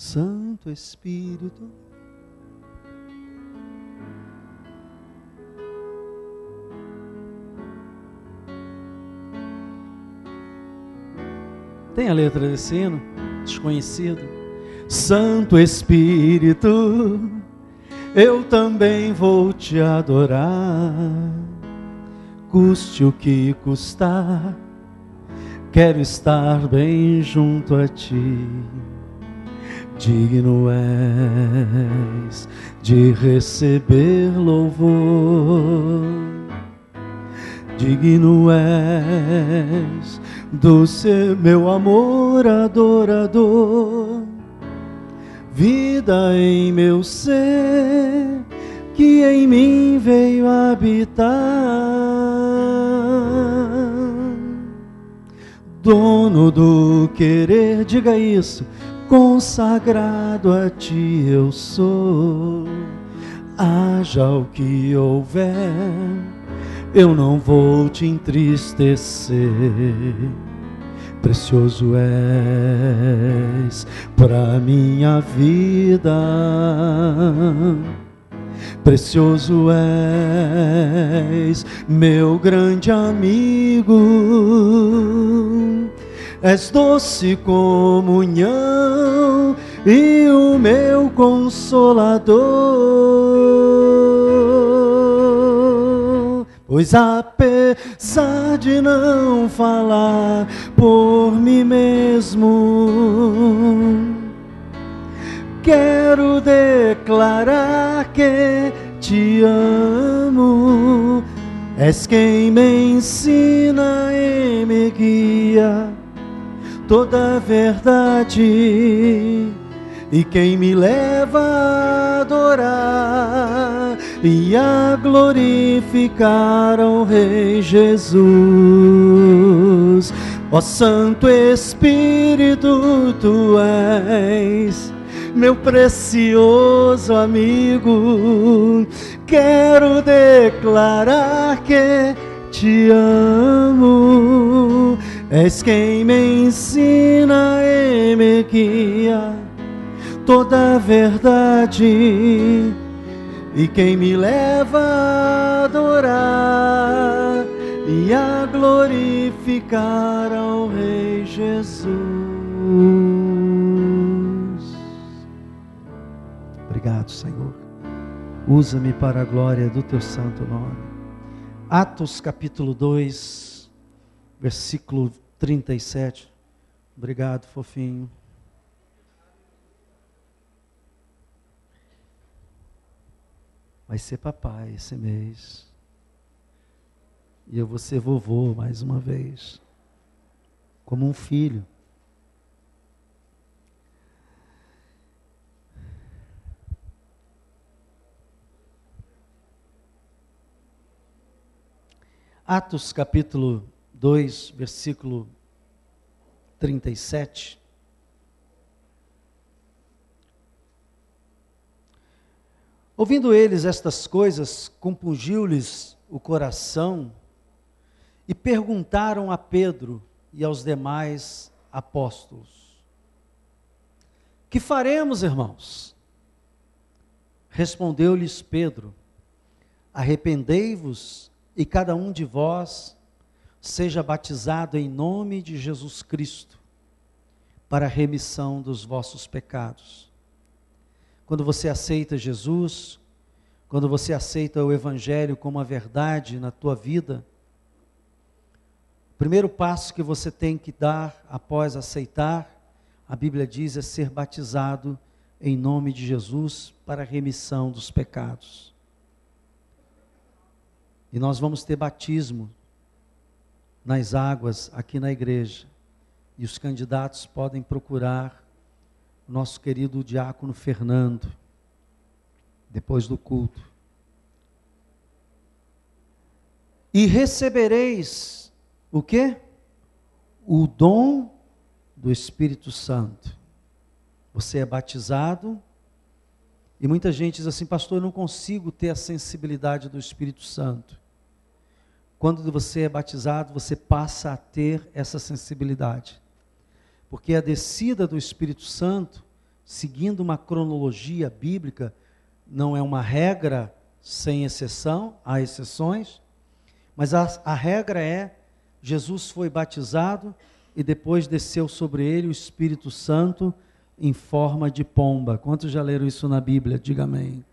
Santo Espírito. Tem a letra desse hino? Desconhecido. Santo Espírito, eu também vou te adorar, custe o que custar, quero estar bem junto a ti. Digno és de receber louvor, digno és do ser meu amor adorador, vida em meu ser, que em mim veio habitar, dono do querer, diga isso, consagrado a ti eu sou, haja o que houver, eu não vou te entristecer. Precioso és pra minha vida, precioso és meu grande amigo, és doce comunhão e o meu consolador. Pois apesar de não falar por mim mesmo, quero declarar que te amo. És quem me ensina e me guia toda a verdade, e quem me leva a adorar e a glorificar ao Rei Jesus. Ó Santo Espírito, tu és meu precioso amigo, quero declarar que te amo. És quem me ensina e me guia toda a verdade, e quem me leva a adorar e a glorificar ao Rei Jesus. Obrigado, Senhor. Usa-me para a glória do teu santo nome. Atos capítulo 2, versículo 37. Obrigado, fofinho. Vai ser papai esse mês. E eu vou ser vovô mais uma vez. Como um filho. Atos capítulo 2, versículo 37. Ouvindo eles estas coisas, compungiu-lhes o coração e perguntaram a Pedro e aos demais apóstolos: que faremos, irmãos? Respondeu-lhes Pedro: arrependei-vos e cada um de vós seja batizado em nome de Jesus Cristo, para a remissão dos vossos pecados. Quando você aceita Jesus, quando você aceita o Evangelho como a verdade na tua vida, o primeiro passo que você tem que dar após aceitar, a Bíblia diz, é ser batizado em nome de Jesus para a remissão dos pecados. E nós vamos ter batismo nas águas aqui na igreja. E os candidatos podem procurar o nosso querido diácono Fernando, depois do culto. E recebereis o quê? O dom do Espírito Santo. Você é batizado, e muita gente diz assim: pastor, eu não consigo ter a sensibilidade do Espírito Santo. Quando você é batizado, você passa a ter essa sensibilidade. Porque a descida do Espírito Santo seguindo uma cronologia bíblica, não é uma regra sem exceção, há exceções, mas a regra é, Jesus foi batizado e depois desceu sobre ele o Espírito Santo em forma de pomba. Quantos já leram isso na Bíblia? Diga amém.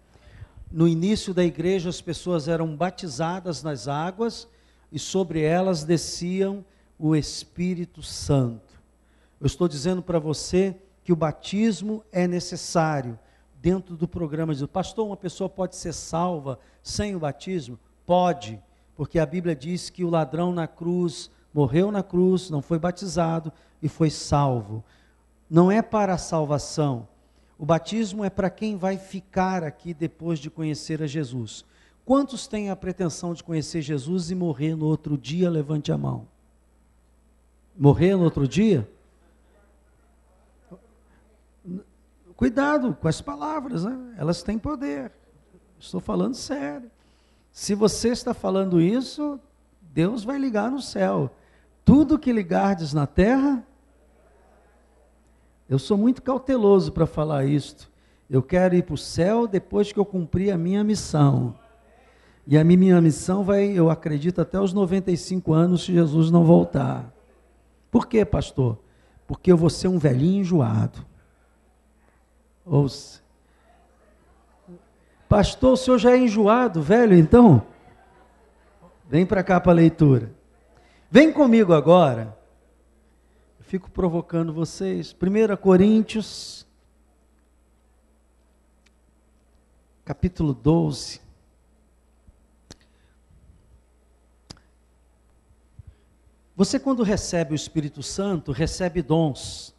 No início da igreja, as pessoas eram batizadas nas águas e sobre elas desciam o Espírito Santo. Eu estou dizendo para você que o batismo é necessário dentro do programa de Deus. Pastor, uma pessoa pode ser salva sem o batismo? Pode, porque a Bíblia diz que o ladrão na cruz, morreu na cruz, não foi batizado e foi salvo. Não é para a salvação. O batismo é para quem vai ficar aqui depois de conhecer a Jesus. Quantos têm a pretensão de conhecer Jesus e morrer no outro dia? Levante a mão. Morrer no outro dia? Cuidado com as palavras, né? Elas têm poder. Estou falando sério. Se você está falando isso, Deus vai ligar no céu. Tudo que ligardes na terra, eu sou muito cauteloso para falar isto. Eu quero ir para o céu depois que eu cumprir a minha missão. E a minha missão vai, eu acredito, até os 95 anos, se Jesus não voltar. Por quê, pastor? Porque eu vou ser um velhinho enjoado. Ouça. Pastor, o senhor já é enjoado, velho, então? Vem para cá para a leitura. Vem comigo agora. Eu fico provocando vocês. 1 Coríntios, capítulo 12. Você, quando recebe o Espírito Santo, recebe dons.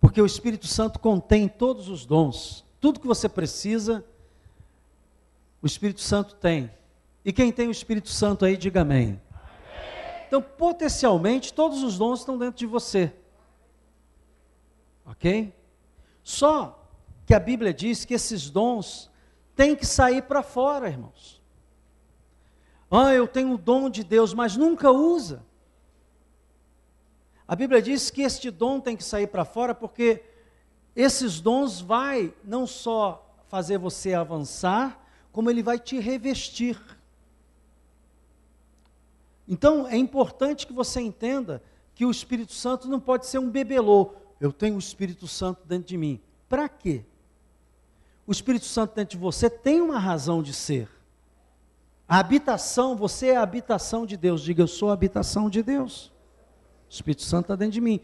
Porque o Espírito Santo contém todos os dons. Tudo que você precisa, o Espírito Santo tem. E quem tem o Espírito Santo aí, diga amém. Então, potencialmente, todos os dons estão dentro de você. Ok? Só que a Bíblia diz que esses dons têm que sair para fora, irmãos. Eu tenho o dom de Deus, mas nunca usa. A Bíblia diz que este dom tem que sair para fora, porque esses dons vai não só fazer você avançar, como ele vai te revestir. Então, é importante que você entenda que o Espírito Santo não pode ser um bebelô. Eu tenho o Espírito Santo dentro de mim. Para quê? O Espírito Santo dentro de você tem uma razão de ser. A habitação, você é a habitação de Deus. Diga, eu sou a habitação de Deus. O Espírito Santo está dentro de mim,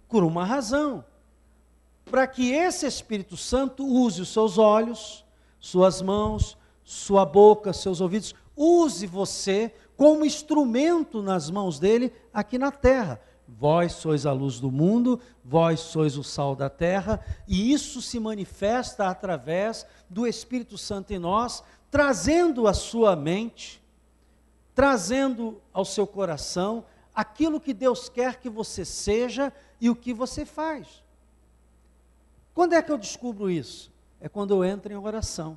por uma razão, para que esse Espírito Santo use os seus olhos, suas mãos, sua boca, seus ouvidos, use você como instrumento nas mãos dele aqui na terra. Vós sois a luz do mundo, vós sois o sal da terra, e isso se manifesta através do Espírito Santo em nós, trazendo à sua mente, trazendo ao seu coração, aquilo que Deus quer que você seja e o que você faz. Quando é que eu descubro isso? É quando eu entro em oração.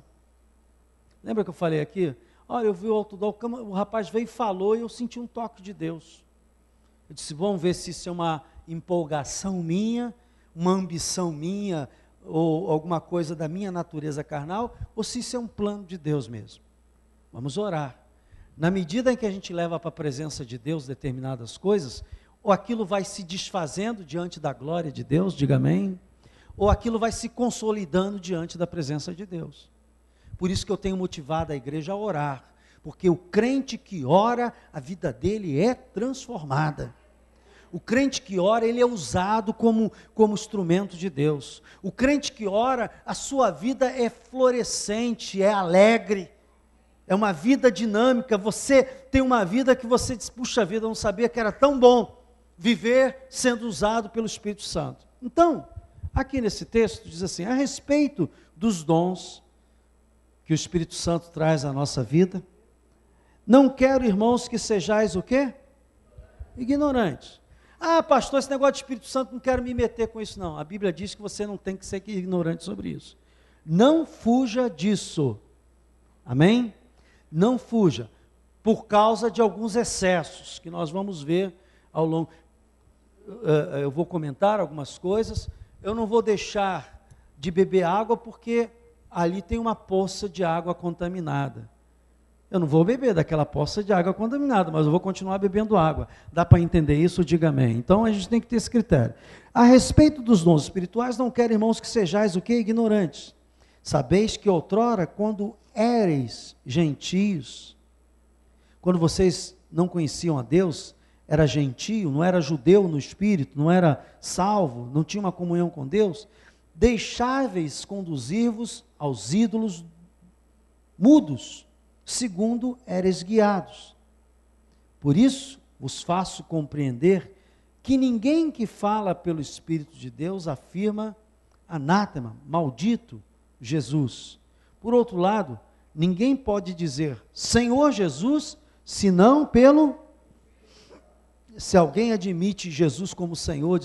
Lembra que eu falei aqui? Olha, eu vi o alto do cama, o rapaz veio e falou e eu senti um toque de Deus. Eu disse, vamos ver se isso é uma empolgação minha, uma ambição minha, ou alguma coisa da minha natureza carnal, ou se isso é um plano de Deus mesmo. Vamos orar. Na medida em que a gente leva para a presença de Deus determinadas coisas, ou aquilo vai se desfazendo diante da glória de Deus, diga amém, ou aquilo vai se consolidando diante da presença de Deus. Por isso que eu tenho motivado a igreja a orar, porque o crente que ora, a vida dele é transformada. O crente que ora, ele é usado como instrumento de Deus. O crente que ora, a sua vida é florescente, é alegre. É uma vida dinâmica, você tem uma vida que você diz, puxa vida, eu não sabia que era tão bom viver sendo usado pelo Espírito Santo. Então, aqui nesse texto diz assim, a respeito dos dons que o Espírito Santo traz à nossa vida, não quero, irmãos, que sejais o quê? Ignorantes. Pastor, esse negócio de Espírito Santo, não quero me meter com isso não. A Bíblia diz que você não tem que ser ignorante sobre isso. Não fuja disso. Amém? Não fuja, por causa de alguns excessos, que nós vamos ver ao longo. Eu vou comentar algumas coisas, eu não vou deixar de beber água porque ali tem uma poça de água contaminada. Eu não vou beber daquela poça de água contaminada, mas eu vou continuar bebendo água. Dá para entender isso? Diga amém. Então a gente tem que ter esse critério. A respeito dos dons espirituais, não quero, irmãos, que sejais o quê? Ignorantes. Sabeis que outrora, quando éreis gentios, quando vocês não conheciam a Deus, era gentio, não era judeu no espírito, não era salvo, não tinha uma comunhão com Deus, deixáveis conduzir-vos aos ídolos mudos, segundo éreis guiados. Por isso vos faço compreender que ninguém que fala pelo Espírito de Deus afirma anátema, maldito Jesus. Por outro lado, ninguém pode dizer Senhor Jesus, senão pelo... Se alguém admite Jesus como Senhor,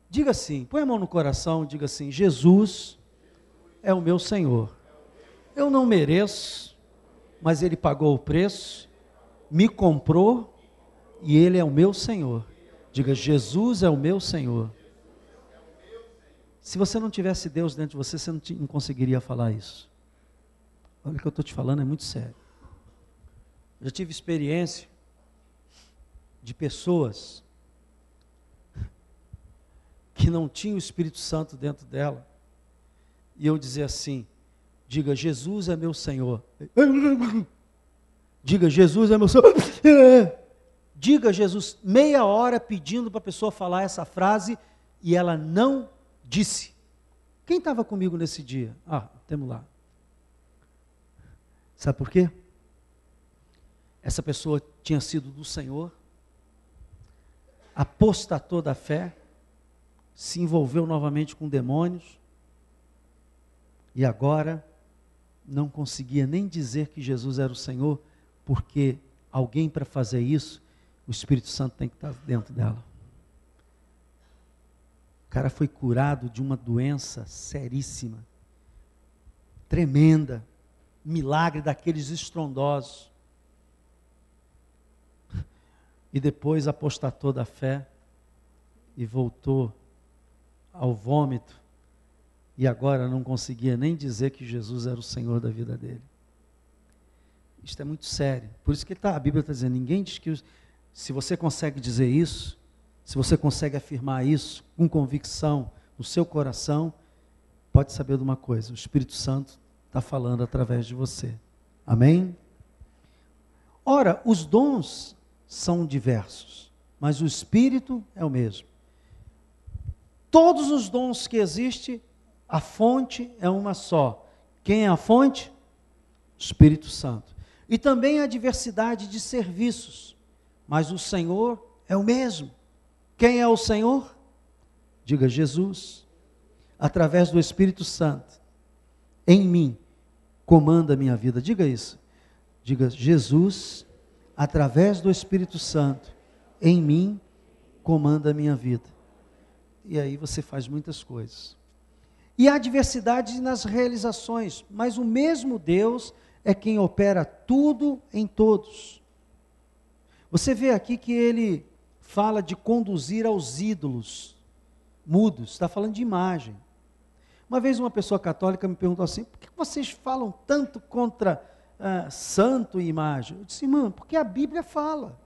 diga assim, põe a mão no coração, diga assim, Jesus é o meu Senhor. Eu não mereço, mas Ele pagou o preço, me comprou e Ele é o meu Senhor. Diga, Jesus é o meu Senhor. Se você não tivesse Deus dentro de você, você não conseguiria falar isso. Olha o que eu estou te falando, é muito sério. Eu já tive experiência de pessoas que não tinham o Espírito Santo dentro dela, e eu dizia assim, diga, Jesus é meu Senhor. Diga, Jesus é meu Senhor. Diga, Jesus, meia hora pedindo para a pessoa falar essa frase, e ela não disse. Quem estava comigo nesse dia? Temos lá. Sabe por quê? Essa pessoa tinha sido do Senhor, apostatou da fé, se envolveu novamente com demônios, e agora não conseguia nem dizer que Jesus era o Senhor, porque alguém para fazer isso, o Espírito Santo tem que estar dentro dela. O cara foi curado de uma doença seríssima, tremenda, milagre daqueles estrondosos. E depois apostatou da fé e voltou ao vômito, e agora não conseguia nem dizer que Jesus era o Senhor da vida dele. Isto é muito sério. Por isso que a Bíblia está dizendo, ninguém diz que... Se você consegue dizer isso, se você consegue afirmar isso com convicção no seu coração, pode saber de uma coisa, o Espírito Santo está falando através de você. Amém? Ora, os dons são diversos, mas o Espírito é o mesmo. Todos os dons que existem, a fonte é uma só. Quem é a fonte? O Espírito Santo. E também a diversidade de serviços, mas o Senhor é o mesmo. Quem é o Senhor? Diga, Jesus, através do Espírito Santo, em mim, comanda a minha vida. Diga isso. Diga, Jesus, através do Espírito Santo, em mim, comanda a minha vida. E aí você faz muitas coisas. E há diversidade nas realizações, mas o mesmo Deus é quem opera tudo em todos. Você vê aqui que ele fala de conduzir aos ídolos mudos, está falando de imagem. Uma vez uma pessoa católica me perguntou assim, por que vocês falam tanto contra santo e imagem? Eu disse, irmã, porque a Bíblia fala.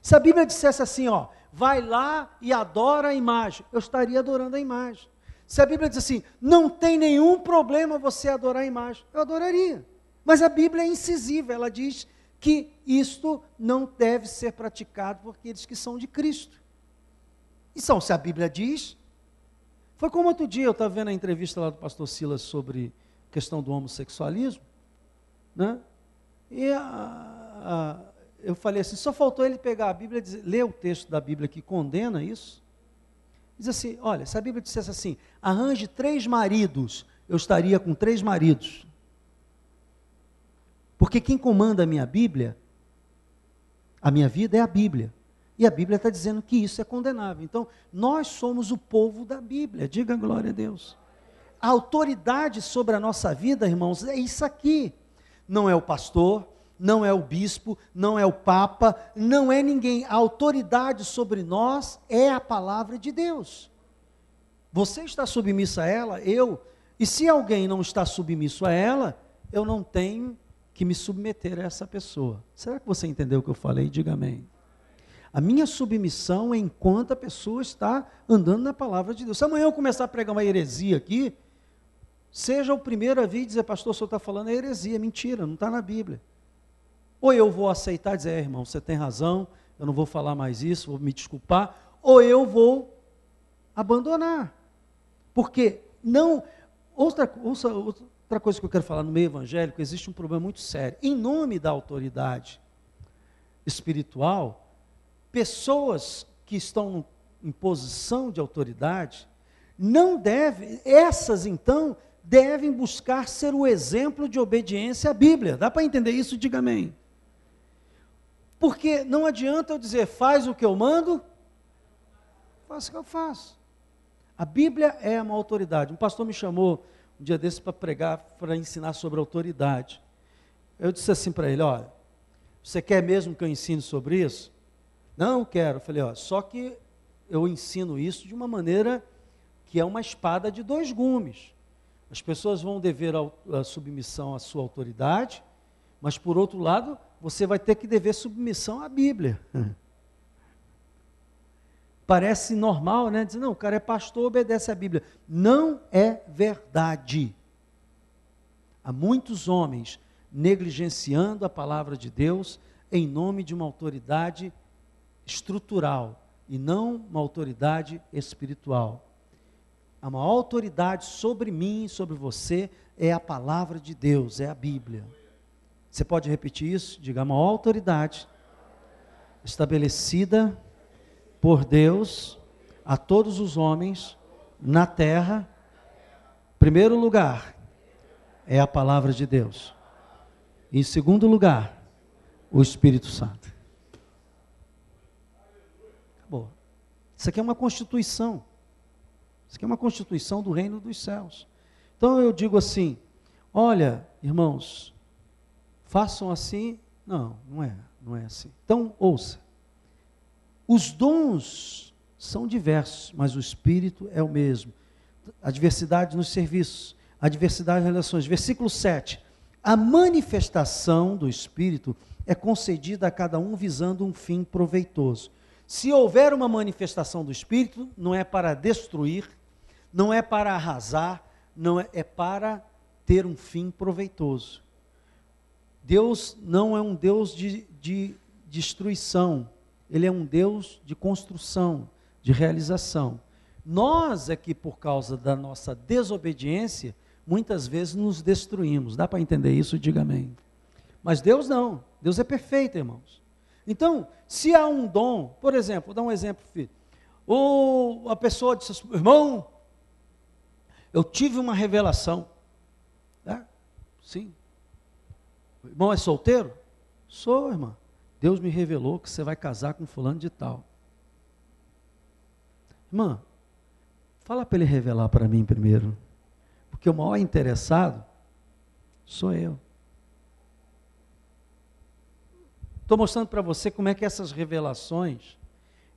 Se a Bíblia dissesse assim, vai lá e adora a imagem, eu estaria adorando a imagem. Se a Bíblia diz assim, não tem nenhum problema você adorar a imagem, eu adoraria. Mas a Bíblia é incisiva, ela diz que isto não deve ser praticado por aqueles que são de Cristo. Então, se a Bíblia diz, foi como outro dia, eu estava vendo a entrevista lá do pastor Silas sobre a questão do homossexualismo, né? E eu falei assim, só faltou ele pegar a Bíblia e ler o texto da Bíblia que condena isso. Diz assim, olha, se a Bíblia dissesse assim, arranje 3 maridos, eu estaria com 3 maridos. Porque quem comanda a minha Bíblia, a minha vida é a Bíblia. E a Bíblia está dizendo que isso é condenável. Então, nós somos o povo da Bíblia, diga glória a Deus. A autoridade sobre a nossa vida, irmãos, é isso aqui. Não é o pastor, não é o bispo, não é o papa, não é ninguém. A autoridade sobre nós é a palavra de Deus. Você está submissa a ela, eu E se alguém não está submisso a ela, eu não tenho que me submeter a essa pessoa. Será que você entendeu o que eu falei? Diga amém. A minha submissão é enquanto a pessoa está andando na palavra de Deus. Se amanhã eu começar a pregar uma heresia aqui, seja o primeiro a vir e dizer, pastor, o senhor está falando heresia, mentira, não está na Bíblia. Ou eu vou aceitar e dizer, irmão, você tem razão, eu não vou falar mais isso, vou me desculpar, ou eu vou abandonar. Porque não... Outra coisa que eu quero falar no meio evangélico, existe um problema muito sério. Em nome da autoridade espiritual, pessoas que estão em posição de autoridade, não devem, essas então, devem buscar ser o exemplo de obediência à Bíblia. Dá para entender isso? Diga amém. Porque não adianta eu dizer, faz o que eu mando, faça o que eu faço. A Bíblia é uma autoridade. Um pastor me chamou um dia desses para pregar, para ensinar sobre autoridade. Eu disse assim para ele, olha, você quer mesmo que eu ensine sobre isso? Não, quero. Eu falei, ó, só que eu ensino isso de uma maneira que é uma espada de dois gumes. As pessoas vão dever a submissão à sua autoridade, mas por outro lado, você vai ter que dever submissão à Bíblia. Parece normal, né? Dizer, não, o cara é pastor, obedece à Bíblia. Não é verdade. Há muitos homens negligenciando a palavra de Deus em nome de uma autoridade estrutural e não uma autoridade espiritual. A maior autoridade sobre mim e sobre você é a palavra de Deus, é a Bíblia. Você pode repetir isso? Diga, a maior autoridade estabelecida por Deus a todos os homens na terra, em primeiro lugar, é a palavra de Deus. Em segundo lugar, o Espírito Santo. Acabou. Isso aqui é uma constituição. Isso aqui é uma constituição do reino dos céus. Então eu digo assim, olha, irmãos, façam assim. Não, não é assim. Então, ouça. Os dons são diversos, mas o Espírito é o mesmo. A diversidade nos serviços, a diversidade nas relações. Versículo 7. A manifestação do Espírito é concedida a cada um visando um fim proveitoso. Se houver uma manifestação do Espírito, não é para destruir, não é para arrasar, não é para ter um fim proveitoso. Deus não é um Deus de destruição, Ele é um Deus de construção, de realização. Nós é que, por causa da nossa desobediência, muitas vezes nos destruímos. Dá para entender isso? Diga amém. Mas Deus não, Deus é perfeito, irmãos. Então, se há um dom, por exemplo, vou dar um exemplo, filho. Ou a pessoa disse assim, irmão, eu tive uma revelação. Sim. O irmão é solteiro? Sou, irmã. Deus me revelou que você vai casar com fulano de tal. Irmã, fala para ele revelar para mim primeiro. Porque o maior interessado sou eu. Estou mostrando para você como é que essas revelações,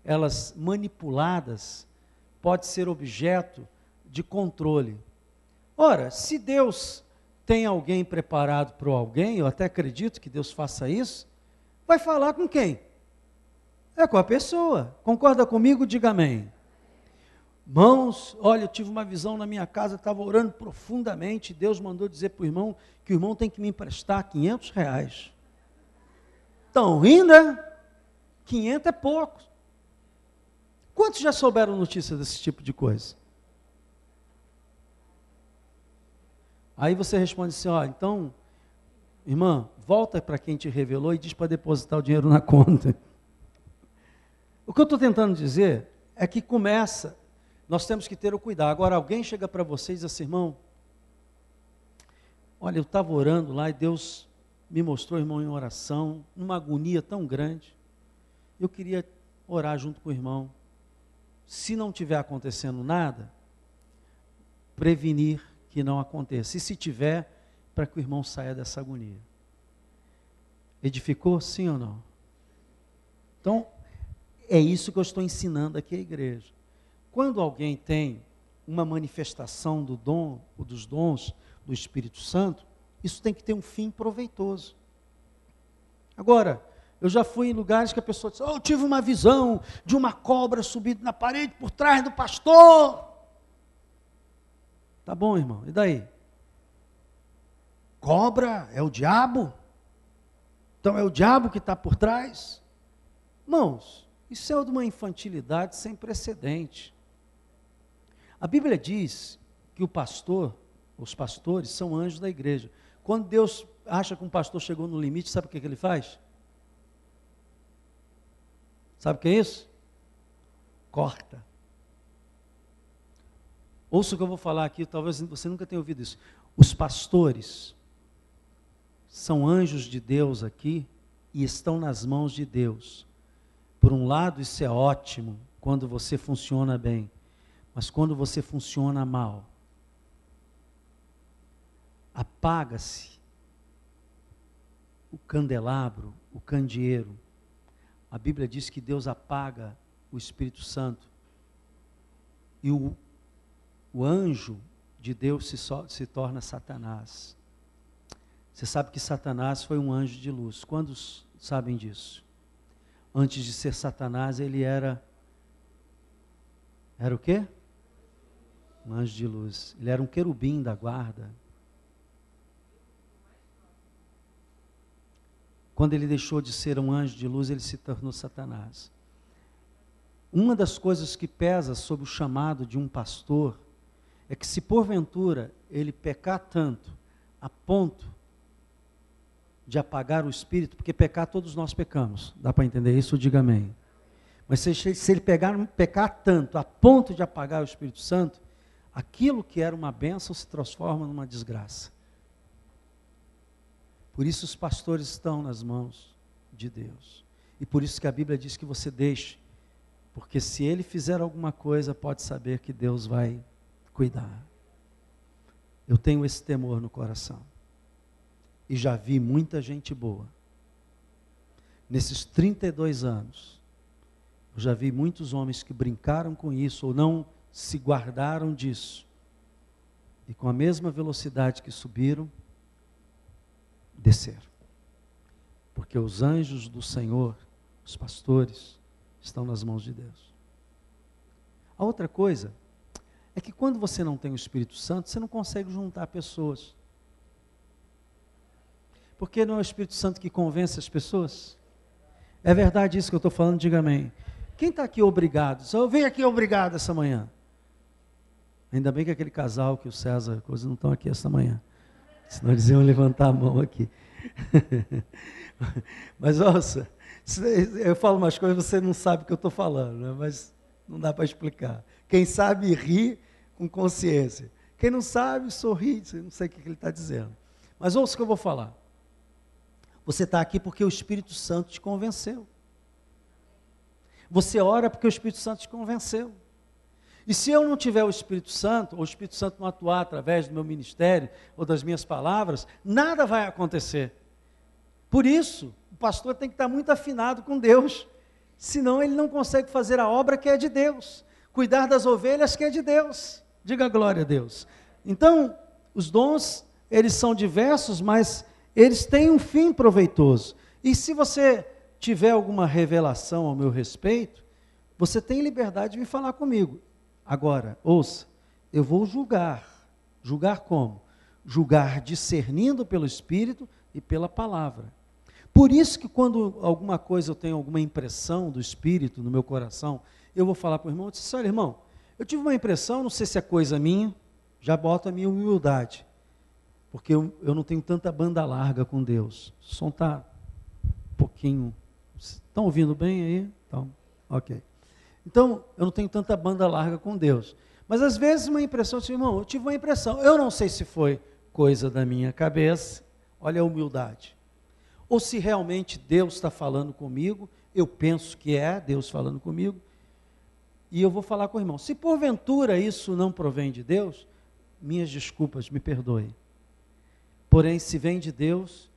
elas manipuladas, pode ser objeto de controle. Ora, se Deus tem alguém preparado para alguém, eu até acredito que Deus faça isso, vai falar com quem? É com a pessoa. Concorda comigo? Diga amém. Irmãos, olha, eu tive uma visão na minha casa, estava orando profundamente, Deus mandou dizer para o irmão que o irmão tem que me emprestar R$500. Estão rindo, é? 500 é pouco. Quantos já souberam notícia desse tipo de coisa? Aí você responde assim, ó, então, irmã, volta para quem te revelou e diz para depositar o dinheiro na conta. O que eu estou tentando dizer é que começa, nós temos que ter o cuidado. Agora, alguém chega para você e diz assim, irmão, olha, eu estava orando lá e Deus me mostrou, irmão, em oração, numa agonia tão grande. Eu queria orar junto com o irmão. Se não estiver acontecendo nada, prevenir que não aconteça. E se tiver, para que o irmão saia dessa agonia. Edificou, sim ou não? Então, é isso que eu estou ensinando aqui à igreja. Quando alguém tem uma manifestação do dom, ou dos dons do Espírito Santo, isso tem que ter um fim proveitoso. Agora, eu já fui em lugares que a pessoa diz, eu tive uma visão de uma cobra subindo na parede por trás do pastor. Tá bom, irmão, e daí? Cobra é o diabo? Então é o diabo que está por trás? Irmãos, isso é de uma infantilidade sem precedente. A Bíblia diz que o pastor, os pastores, são anjos da igreja. Quando Deus acha que um pastor chegou no limite, sabe o que ele faz? Sabe o que é isso? Corta. Ouça o que eu vou falar aqui, talvez você nunca tenha ouvido isso. Os pastores são anjos de Deus aqui e estão nas mãos de Deus. Por um lado, isso é ótimo, quando você funciona bem. Mas quando você funciona mal, apaga-se o candelabro, o candeeiro. A Bíblia diz que Deus apaga o Espírito Santo. E o anjo de Deus se torna Satanás. Você sabe que Satanás foi um anjo de luz. Quantos sabem disso? Antes de ser Satanás, ele era o quê? Um anjo de luz. Ele era um querubim da guarda. Quando ele deixou de ser um anjo de luz, ele se tornou Satanás. Uma das coisas que pesa sobre o chamado de um pastor é que se porventura ele pecar tanto, a ponto de apagar o Espírito, porque pecar todos nós pecamos, dá para entender isso? Diga amém. Mas se ele pecar tanto, a ponto de apagar o Espírito Santo, aquilo que era uma bênção se transforma numa desgraça. Por isso os pastores estão nas mãos de Deus. E por isso que a Bíblia diz que você deixe, porque se ele fizer alguma coisa, pode saber que Deus vai cuidar. Eu tenho esse temor no coração. E já vi muita gente boa. Nesses 32 anos, eu já vi muitos homens que brincaram com isso, ou não se guardaram disso. E com a mesma velocidade que subiram, desceram. Porque os anjos do Senhor, os pastores, estão nas mãos de Deus. A outra coisa é que quando você não tem o Espírito Santo, você não consegue juntar pessoas. Porque não é o Espírito Santo que convence as pessoas? É verdade isso que eu estou falando? Diga amém. Quem está aqui obrigado? Só eu venho aqui obrigado essa manhã. Ainda bem que aquele casal que o César, coisas não estão aqui essa manhã. Senão eles iam levantar a mão aqui. Mas ouça, eu falo umas coisas, você não sabe o que eu estou falando, né? Mas não dá para explicar. Quem sabe ri com consciência. Quem não sabe, sorri, não sei o que ele está dizendo. Mas ouça o que eu vou falar. Você está aqui porque o Espírito Santo te convenceu. Você ora porque o Espírito Santo te convenceu. E se eu não tiver o Espírito Santo, ou o Espírito Santo não atuar através do meu ministério, ou das minhas palavras, nada vai acontecer. Por isso, o pastor tem que estar muito afinado com Deus, senão ele não consegue fazer a obra que é de Deus, cuidar das ovelhas que é de Deus. Diga glória a Deus. Então, os dons, eles são diversos, mas eles têm um fim proveitoso. E se você tiver alguma revelação ao meu respeito, você tem liberdade de vir falar comigo. Agora, ouça, eu vou julgar. Julgar como? Julgar discernindo pelo Espírito e pela palavra. Por isso que quando alguma coisa eu tenho alguma impressão do Espírito no meu coração, eu vou falar para o irmão, eu disse, olha irmão, eu tive uma impressão, não sei se é coisa minha, já boto a minha humildade, porque eu não tenho tanta banda larga com Deus. O som está um pouquinho... Estão ouvindo bem aí? Então, ok. Então, eu não tenho tanta banda larga com Deus. Mas às vezes uma impressão, assim, irmão, eu tive uma impressão, eu não sei se foi coisa da minha cabeça, olha a humildade. Ou se realmente Deus está falando comigo, eu penso que é Deus falando comigo, e eu vou falar com o irmão. Se porventura isso não provém de Deus, minhas desculpas, me perdoe. Porém, se vem de Deus,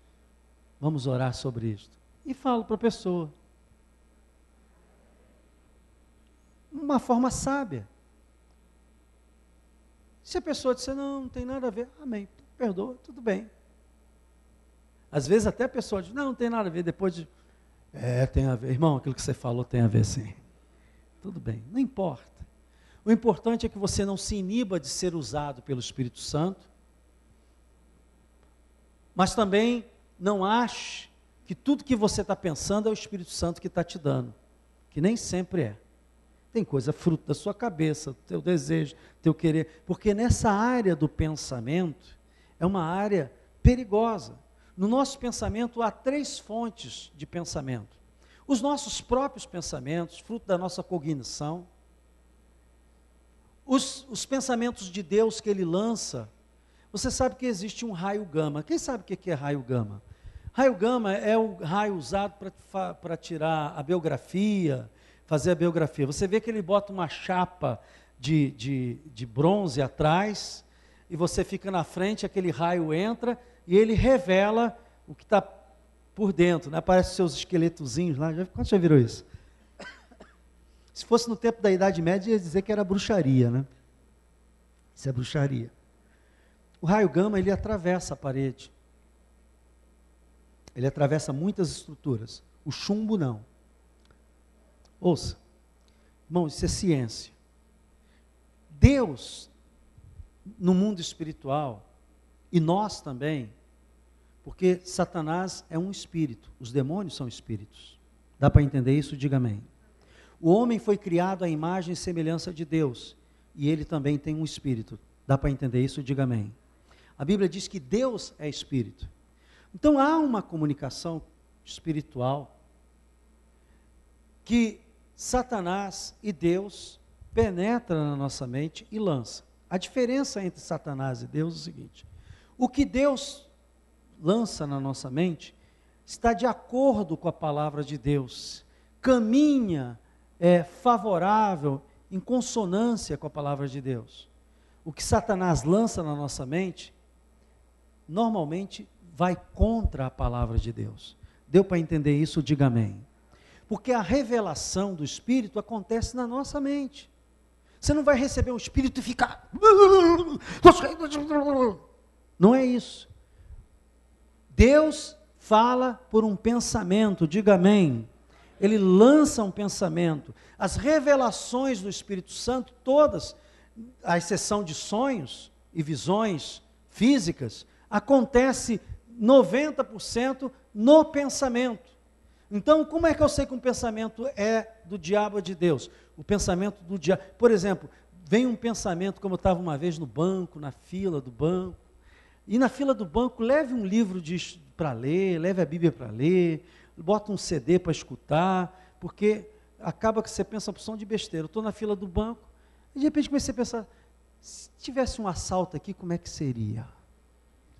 vamos orar sobre isto. E falo para a pessoa. Uma forma sábia. Se a pessoa disser, não tem nada a ver, amém, perdoa, tudo bem. Às vezes até a pessoa diz, não tem nada a ver, depois de, tem a ver, irmão, aquilo que você falou tem a ver sim. Tudo bem, não importa. O importante é que você não se iniba de ser usado pelo Espírito Santo, mas também não ache que tudo que você está pensando é o Espírito Santo que está te dando, que nem sempre é. Tem coisa fruto da sua cabeça, do teu desejo, do teu querer, porque nessa área do pensamento, é uma área perigosa. No nosso pensamento há 3 fontes de pensamento. Os nossos próprios pensamentos, fruto da nossa cognição, os pensamentos de Deus que Ele lança. Você sabe que existe um raio gama. Quem sabe o que é raio gama? Raio gama é o raio usado para tirar a biografia, fazer a biografia. Você vê que ele bota uma chapa de bronze atrás, e você fica na frente, aquele raio entra, e ele revela o que está por dentro, né? Aparece seus esqueletozinhos lá. Quando já viram isso? Se fosse no tempo da Idade Média, ia dizer que era bruxaria, né? Isso é bruxaria. O raio gama, ele atravessa a parede. Ele atravessa muitas estruturas. O chumbo não. Ouça, irmão, isso é ciência. Deus, no mundo espiritual, e nós também, porque Satanás é um espírito, os demônios são espíritos. Dá para entender isso? Diga amém. O homem foi criado à imagem e semelhança de Deus, e ele também tem um espírito. Dá para entender isso? Diga amém. A Bíblia diz que Deus é espírito. Então há uma comunicação espiritual que Satanás e Deus penetram na nossa mente e lançam. A diferença entre Satanás e Deus é o seguinte: o que Deus lança na nossa mente está de acordo com a palavra de Deus, caminha favorável, em consonância com a palavra de Deus. O que Satanás lança na nossa mente, normalmente vai contra a palavra de Deus. Deu para entender isso? Diga amém. Porque a revelação do Espírito acontece na nossa mente. Você não vai receber o Espírito e ficar... Não é isso. Deus fala por um pensamento, diga amém. Ele lança um pensamento. As revelações do Espírito Santo, todas, à exceção de sonhos e visões físicas, acontece 90% no pensamento. Então, como é que eu sei que um pensamento é do diabo ou de Deus? O pensamento do diabo. Por exemplo, vem um pensamento, como eu estava uma vez no banco, na fila do banco, e na fila do banco, leve um livro para ler, leve a Bíblia para ler, bota um CD para escutar, porque acaba que você pensa uma porção de besteira. Eu estou na fila do banco, e de repente comecei a pensar, se tivesse um assalto aqui, como é que seria?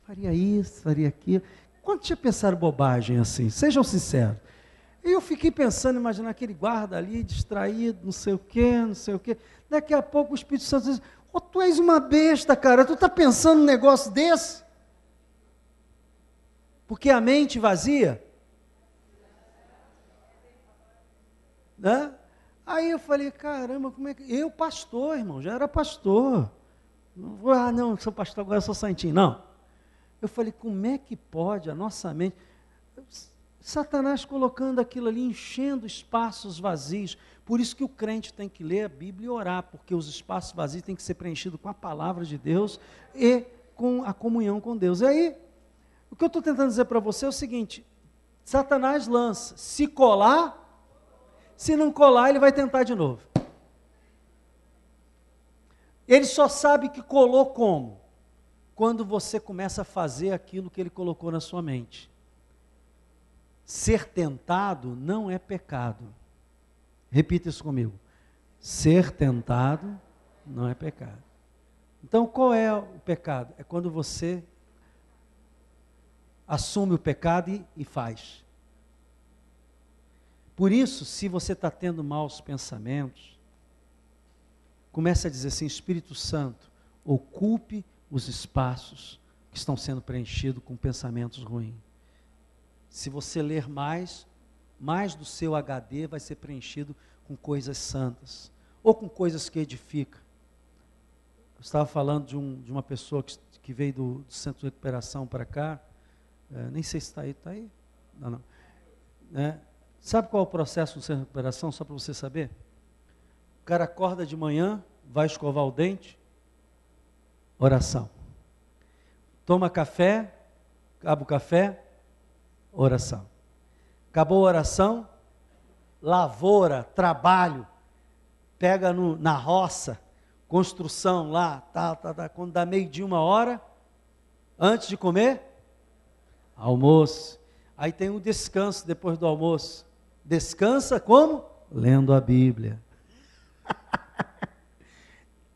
Faria isso, faria aquilo. Quantos já pensaram bobagem assim? Sejam sinceros. E eu fiquei pensando, imaginando aquele guarda ali, distraído, não sei o quê, não sei o quê. Daqui a pouco o Espírito Santo diz, tu és uma besta, cara, tu está pensando num negócio desse? Porque a mente vazia, né? Aí eu falei, caramba, como é que... Eu, pastor, irmão, já era pastor. Não, sou pastor, agora eu sou santinho. Não. Eu falei, como é que pode a nossa mente... Satanás colocando aquilo ali, enchendo espaços vazios. Por isso que o crente tem que ler a Bíblia e orar, porque os espaços vazios têm que ser preenchidos com a palavra de Deus e com a comunhão com Deus. E aí, o que eu estou tentando dizer para você é o seguinte: Satanás lança, se colar, se não colar, ele vai tentar de novo. Ele só sabe que colou como? Quando você começa a fazer aquilo que ele colocou na sua mente. Ser tentado não é pecado. Repita isso comigo. Ser tentado não é pecado. Então, qual é o pecado? É quando você assume o pecado e faz. Por isso, se você está tendo maus pensamentos, comece a dizer assim: Espírito Santo, ocupe os espaços que estão sendo preenchidos com pensamentos ruins. Se você ler mais do seu HD vai ser preenchido com coisas santas, ou com coisas que edificam. Eu estava falando de uma pessoa que veio do centro de recuperação para cá, nem sei se está aí, está aí? Não, não. Sabe qual é o processo do centro de recuperação, só para você saber? O cara acorda de manhã, vai escovar o dente, oração. Toma café, acaba o café, oração. Acabou a oração, lavoura, trabalho, pega na roça, construção lá, quando dá 12:00, 1h, antes de comer, almoço. Aí tem um descanso depois do almoço. Descansa como? Lendo a Bíblia.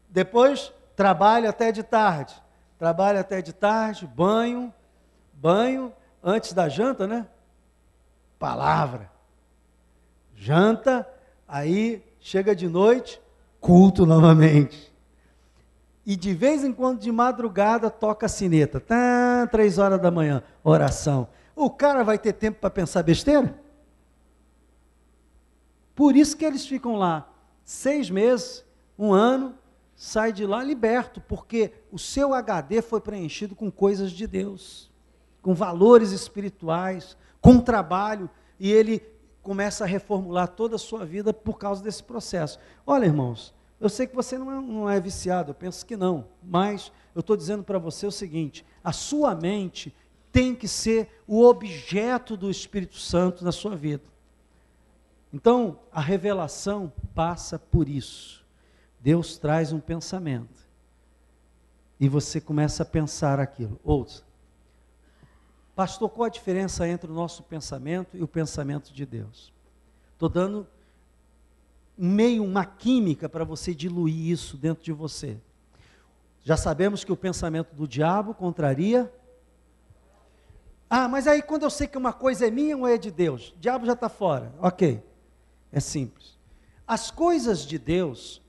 Depois, trabalho até de tarde. Trabalho até de tarde, banho, antes da janta, né? Palavra. Janta, aí chega de noite, culto novamente. E de vez em quando, de madrugada, toca a sineta. 3h da manhã, oração. O cara vai ter tempo para pensar besteira? Por isso que eles ficam lá 6 meses, 1 ano, sai de lá liberto, porque o seu HD foi preenchido com coisas de Deus, com valores espirituais, com trabalho, e ele começa a reformular toda a sua vida por causa desse processo. Olha, irmãos, eu sei que você não é viciado, eu penso que não, mas eu estou dizendo para você o seguinte: a sua mente tem que ser o objeto do Espírito Santo na sua vida. Então, a revelação passa por isso. Deus traz um pensamento, e você começa a pensar aquilo. Ouça, pastor, qual a diferença entre o nosso pensamento e o pensamento de Deus? Estou dando uma química para você diluir isso dentro de você. Já sabemos que o pensamento do diabo contraria. Mas aí quando eu sei que uma coisa é minha ou é de Deus? O diabo já está fora. Ok, é simples. As coisas de Deus,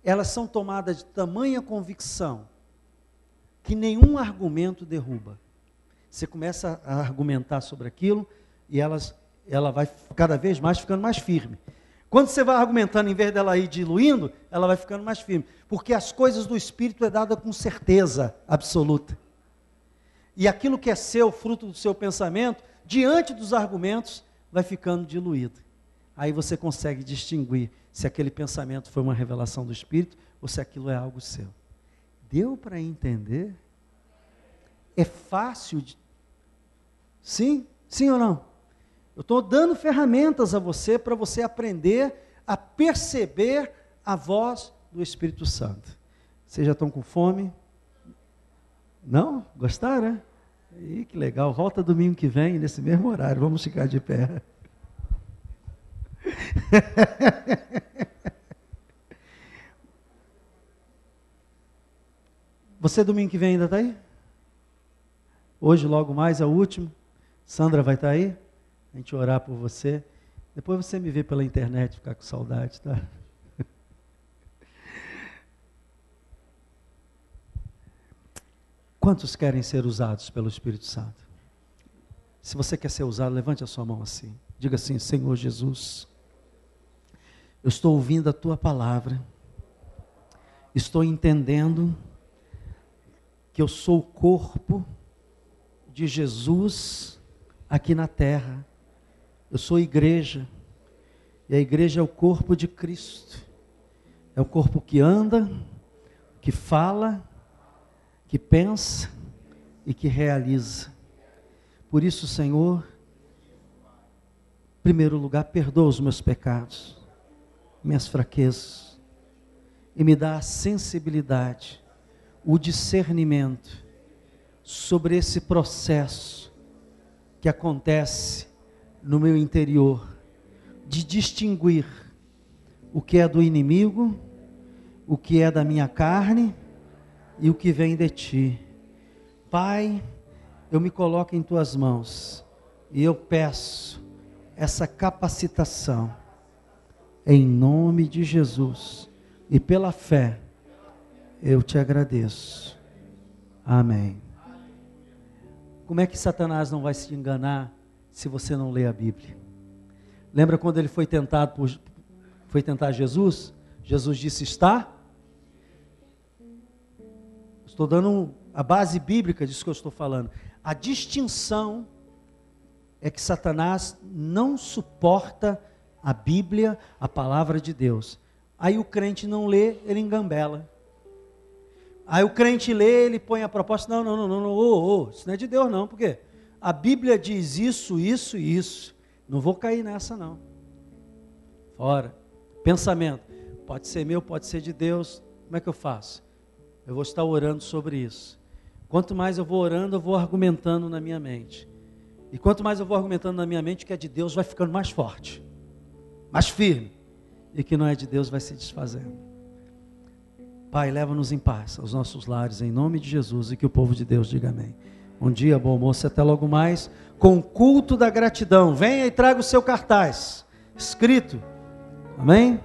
elas são tomadas de tamanha convicção que nenhum argumento derruba. Você começa a argumentar sobre aquilo e ela vai cada vez mais ficando mais firme. Quando você vai argumentando, em vez dela ir diluindo, ela vai ficando mais firme. Porque as coisas do Espírito é dada com certeza absoluta. E aquilo que é seu, fruto do seu pensamento, diante dos argumentos, vai ficando diluído. Aí você consegue distinguir se aquele pensamento foi uma revelação do Espírito ou se aquilo é algo seu. Deu para entender? É fácil de... Sim? Sim ou não? Eu estou dando ferramentas a você para você aprender a perceber a voz do Espírito Santo. Vocês já estão com fome? Não? Gostaram, né? Ih, que legal. Volta domingo que vem, nesse mesmo horário. Vamos ficar de pé. Você domingo que vem ainda está aí? Hoje logo mais é o último. Sandra vai estar aí? A gente orar por você. Depois você me vê pela internet, ficar com saudade, tá? Quantos querem ser usados pelo Espírito Santo? Se você quer ser usado, levante a sua mão assim. Diga assim: Senhor Jesus, eu estou ouvindo a Tua palavra. Estou entendendo que eu sou o corpo de Jesus aqui na terra. Eu sou igreja, e a igreja é o corpo de Cristo. É o corpo que anda, que fala, que pensa e que realiza. Por isso, Senhor, em primeiro lugar, perdoa os meus pecados, minhas fraquezas, e me dá a sensibilidade, o discernimento sobre esse processo que acontece no meu interior, de distinguir o que é do inimigo, o que é da minha carne e o que vem de Ti. Pai, eu me coloco em Tuas mãos e eu peço essa capacitação em nome de Jesus, e pela fé eu Te agradeço. Amém. Como é que Satanás não vai se enganar se você não lê a Bíblia? Lembra quando ele foi tentar Jesus? Jesus disse: está Estou dando a base bíblica disso que eu estou falando. A distinção é que Satanás não suporta a Bíblia, a palavra de Deus. Aí o crente não lê, ele engambela. Aí o crente lê, ele põe a proposta, não, isso não é de Deus não, por quê? A Bíblia diz isso, isso e isso. Não vou cair nessa não. Fora. Pensamento. Pode ser meu, pode ser de Deus. Como é que eu faço? Eu vou estar orando sobre isso. Quanto mais eu vou orando, eu vou argumentando na minha mente. E quanto mais eu vou argumentando na minha mente, o que é de Deus vai ficando mais forte, mais firme. E o que não é de Deus vai se desfazendo. Pai, leva-nos em paz aos nossos lares, em nome de Jesus, e que o povo de Deus diga amém. Bom dia, bom almoço, até logo mais, com o culto da gratidão. Venha e traga o seu cartaz, escrito, amém?